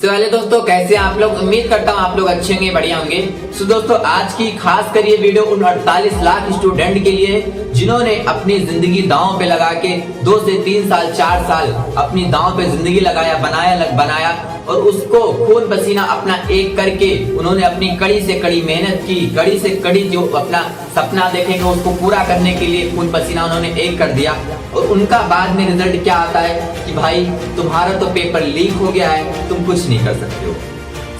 तो पहले दोस्तों कैसे आप लोग, उम्मीद करता हूँ आप लोग अच्छे होंगे, बढ़िया होंगे। सो दोस्तों आज की खास कर ये वीडियो उन 48 लाख स्टूडेंट के लिए जिन्होंने अपनी जिंदगी दांव पे लगा के 2 से 3 साल 4 साल अपनी दांव पे जिंदगी लगाया, बनाया और उसको खून पसीना अपना एक करके उन्होंने अपनी कड़ी से कड़ी मेहनत की, कड़ी से कड़ी जो अपना सपना देखेंगे उसको पूरा करने के लिए खून पसीना उन्होंने एक कर दिया। और उनका बाद में रिजल्ट क्या आता है कि भाई तुम्हारा तो पेपर लीक हो गया है, तुम कुछ नहीं कर सकते हो।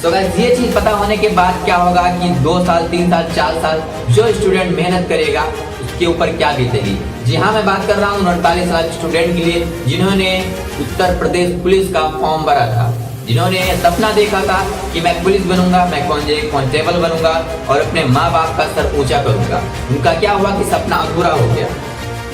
सो गाइस ये चीज पता होने के बाद क्या होगा कि 2 साल 3 साल 4 साल जो स्टूडेंट मेहनत करेगा उसके ऊपर क्या बीतेगी। जी हाँ, मैं बात कर रहा हूँ 48 लाख स्टूडेंट के लिए जिन्होंने उत्तर प्रदेश पुलिस का फॉर्म भरा था, जिन्होंने सपना देखा था कि मैं पुलिस बनूंगा, मैं कांस्टेबल बनूंगा और अपने माँ बाप का सर ऊंचा करूंगा। उनका क्या हुआ कि सपना अधूरा हो गया।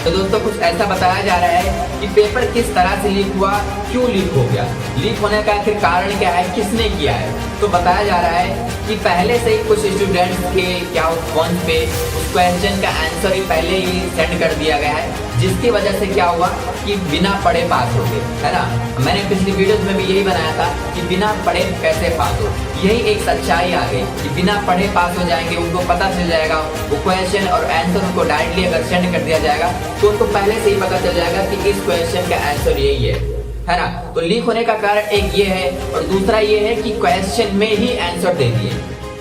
तो दोस्तों कुछ ऐसा बताया जा रहा है कि पेपर किस तरह से लीक हुआ, क्यों लीक हो गया, लीक होने का आखिर कारण क्या है, किसने किया है। तो बताया जा रहा है कि पहले से ही कुछ स्टूडेंट्स के क्या फोन पे उस क्वेश्चन का आंसर ही पहले ही सेंड कर दिया गया है, जिसकी वजह से क्या हुआ कि बिना पढ़े पास हो गए, है ना। मैंने पिछली वीडियोस में भी यही बनाया था कि बिना पढ़े कैसे पास हो। यही एक सच्चाई आ गई कि बिना पढ़े पास हो जाएंगे। उनको पता चल जाएगा वो क्वेश्चन और आंसर उनको डायरेक्टली अगर सेंड कर दिया जाएगा तो उनको पहले से ही पता चल जाएगा कि इस क्वेश्चन का आंसर यही है ना। तो लीक होने का कारण एक ये है और दूसरा ये है कि क्वेश्चन में ही आंसर दे दिए,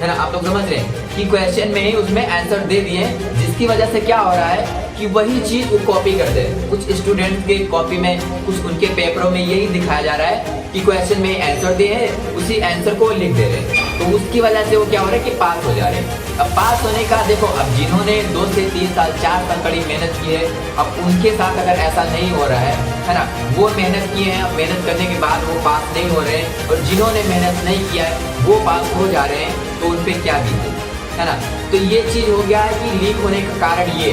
है ना। आप लोग समझ रहे हैं कि क्वेश्चन में ही उसमें आंसर दे दिए, जिसकी वजह से क्या हो रहा है कि वही चीज वो कॉपी कर दे। कुछ स्टूडेंट के कॉपी में, कुछ उनके पेपरों में यही दिखाया जा रहा है कि क्वेश्चन में आंसर दिए है, उसी आंसर को लिख दे रहे हैं। तो उसकी वजह से वो क्या हो रहा है कि पास हो जा रहे हैं। अब पास होने का देखो, अब जिन्होंने 2 से 3 साल 4 साल कड़ी मेहनत की है, अब उनके साथ अगर ऐसा नहीं हो रहा है ना, वो मेहनत किए हैं, अब मेहनत करने के बाद वो पास नहीं हो रहे हैं और जिन्होंने मेहनत नहीं किया है वो पास हो जा रहे हैं, तो उन पे क्या बीते, है ना। तो ये चीज हो गया है कि लीक होने का कारण ये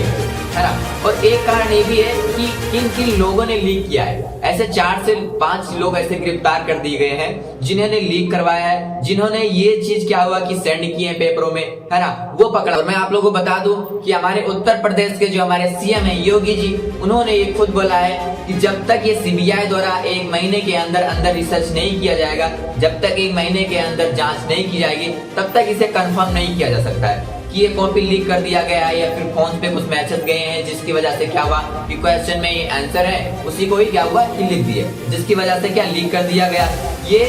है ना। और एक कारण ये भी है कि किन किन लोगों ने लीक किया है। ऐसे 4 से 5 लोग ऐसे गिरफ्तार कर दिए गए हैं जिन्होंने लीक करवाया है, जिन्होंने ये चीज क्या हुआ कि सेंड किए हैं पेपरों में, है ना, वो पकड़ा। और मैं आप लोगों को बता दूं कि हमारे उत्तर प्रदेश के जो हमारे सीएम है योगी जी, उन्होंने ये खुद बोला है कि जब तक ये सीबीआई द्वारा 1 महीने के अंदर अंदर रिसर्च नहीं किया जाएगा, जब तक 1 महीने के अंदर जांच नहीं की जाएगी, तब तक इसे कंफर्म नहीं किया जा सकता है कि ये कॉपी लीक कर दिया गया है या फिर फोन पे कुछ मैसेज गए हैं जिसकी वजह से क्या हुआ कि क्वेश्चन में ये आंसर है उसी को ही क्या हुआ कि लिख दिए, जिसकी वजह से क्या लीक कर दिया गया। ये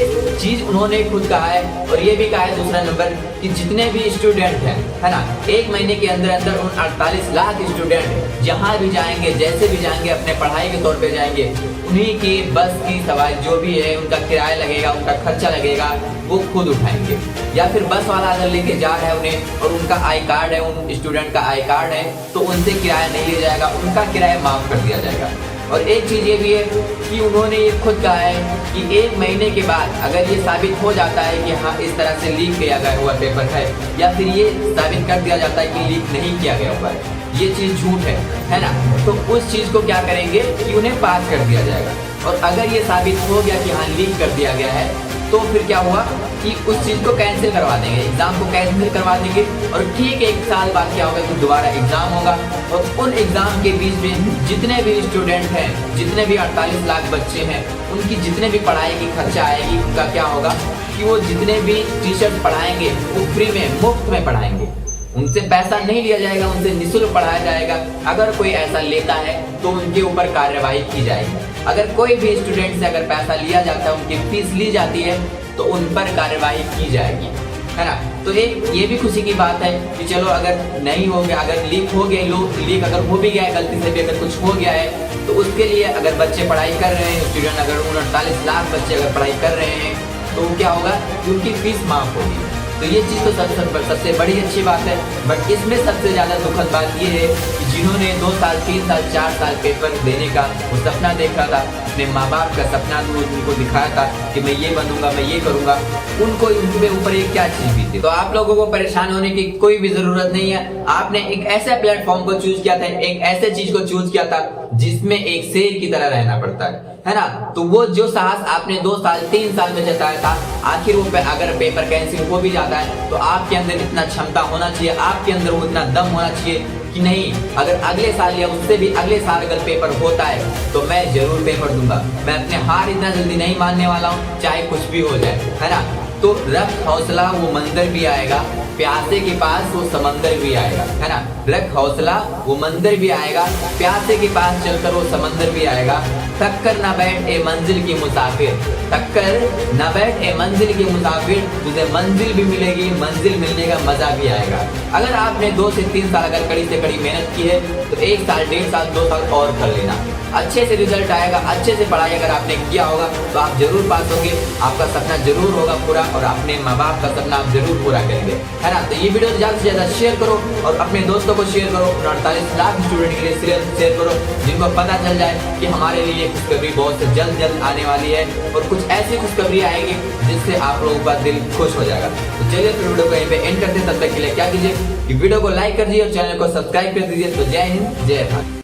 चीज उन्होंने खुद कहा है। और ये भी कहा है दूसरा नंबर कि जितने भी स्टूडेंट हैं, है ना, 1 महीने के अंदर अंदर उन 48 लाख स्टूडेंट जहां भी जाएंगे, जैसे भी जाएंगे, अपने पढ़ाई के तौर पे जाएंगे, उन्हीं की बस की सवारी जो भी है उनका किराया लगेगा, उनका खर्चा लगेगा, वो खुद उठाएंगे। या फिर बस वाला अगर लेके जा रहा है उन्हें और उनका आई कार्ड है, उन स्टूडेंट का आई कार्ड है, तो उनसे किराया नहीं लिया जाएगा, उनका किराया माफ कर दिया जाएगा। और एक चीज ये भी है कि उन्होंने ये खुद कहा है कि 1 महीने के बाद अगर ये साबित हो जाता है कि हाँ इस तरह से लीक किया गया हुआ पेपर है, या फिर ये साबित कर दिया जाता है कि लीक नहीं किया गया हुआ है, ये चीज झूठ है ना, तो उस चीज को क्या करेंगे कि उन्हें पास कर दिया जाएगा। और अगर ये साबित हो गया कि हाँ लीक कर दिया गया है, तो फिर क्या हुआ कि उस चीज को कैंसिल करवा देंगे, एग्जाम को कैंसिल करवा देंगे और ठीक 1 साल बाद क्या होगा कि दोबारा एग्जाम होगा। और उन एग्जाम के बीच में जितने भी स्टूडेंट हैं, जितने भी 48 लाख बच्चे हैं, उनकी जितने भी पढ़ाई की खर्चा आएगी, उनका क्या होगा कि वो जितने भी टीचर पढ़ाएंगे वो फ्री में, मुफ्त में पढ़ाएंगे, उनसे पैसा नहीं लिया जाएगा, उनसे निःशुल्क पढ़ाया जाएगा। अगर कोई ऐसा लेता है तो उनके ऊपर कार्रवाई की जाएगी। अगर कोई भी स्टूडेंट से अगर पैसा लिया जाता है, उनकी फीस ली जाती है, तो उन पर कार्रवाई की जाएगी, है ना। तो एक ये भी खुशी की बात है कि चलो अगर नहीं हो गया, अगर लीक हो गया, लीक अगर हो भी गया है, गलती से भी अगर कुछ हो गया है, तो उसके लिए अगर बच्चे पढ़ाई कर रहे हैं, स्टूडेंट अगर 48 लाख बच्चे अगर पढ़ाई कर रहे हैं, तो क्या होगा कि उनकी फीस माफ होगी। तो ये चीज़ तो सबसे बड़ी अच्छी बात है। बट इसमें सबसे ज़्यादा दुखद बात ये है कि जिन्होंने 2 साल 3 साल 4 साल पेपर देने का वो सपना देखा था, अपने माँ बाप का सपना उनको दिखाया था कि मैं ये बनूंगा, मैं ये करूंगा, उनके ऊपर एक क्या चीज बीती। तो आप लोगों को परेशान होने की कोई भी जरूरत नहीं है। आपने एक ऐसे प्लेटफॉर्म को चूज किया था, एक ऐसे चीज को चूज किया था जिसमें एक शेर की तरह रहना पड़ता है ना। तो वो जो साहस आपने 2 साल 3 साल में जताया था, आखिर वो अगर पेपर कैंसिल हो भी जाता है तो आपके अंदर इतना क्षमता होना चाहिए, आपके अंदर वो इतना दम होना चाहिए कि नहीं, अगर अगले साल या उससे भी अगले साल अगर पेपर होता है तो मैं जरूर पेपर दूंगा। मैं अपने हार इतना जल्दी नहीं मानने वाला हूँ, चाहे कुछ भी हो जाए, है ना। तो रख हौसला वो मंदिर भी आएगा, प्यासे के पास वो समंदर भी आएगा, है ना। रख हौसला वो मंदिर भी आएगा, प्यासे के पास चलकर वो समंदर भी आएगा। थक कर न बैठ ए मंजिल की मुसाफिर, थक कर न बैठ ए मंजिल की मुसाफिर, तुझे मंजिल भी मिलेगी, मंजिल मिलने का मजा भी आएगा। अगर आपने 2 से 3 साल अगर कड़ी से कड़ी मेहनत की है तो 1 साल, 1.5 साल, 2 साल और कर लेना, अच्छे से रिजल्ट आएगा। अच्छे से पढ़ाई अगर आपने किया होगा तो आप जरूर पास होंगे, आपका सपना जरूर होगा पूरा और अपने माँ बाप का सपना आप जरूर पूरा करेंगे, है ना। तो ये वीडियो ज्यादा से ज्यादा शेयर करो और अपने दोस्तों को शेयर करो। 48 लाख स्टूडेंट के लिए शेयर करो जिनको पता चल जाए कि हमारे लिए खुशखबरी बहुत जल्द आने वाली है और कुछ ऐसी खुशखबरी आएगी जिससे आप लोगों का दिल खुश हो जाएगा। तो चलिए फिर वीडियो को यहीं पे एंड करते हैं। तब तक के लिए क्या कीजिए कि वीडियो को लाइक कर दीजिए और चैनल को सब्सक्राइब कर दीजिए। तो जय हिंद, जय भारत।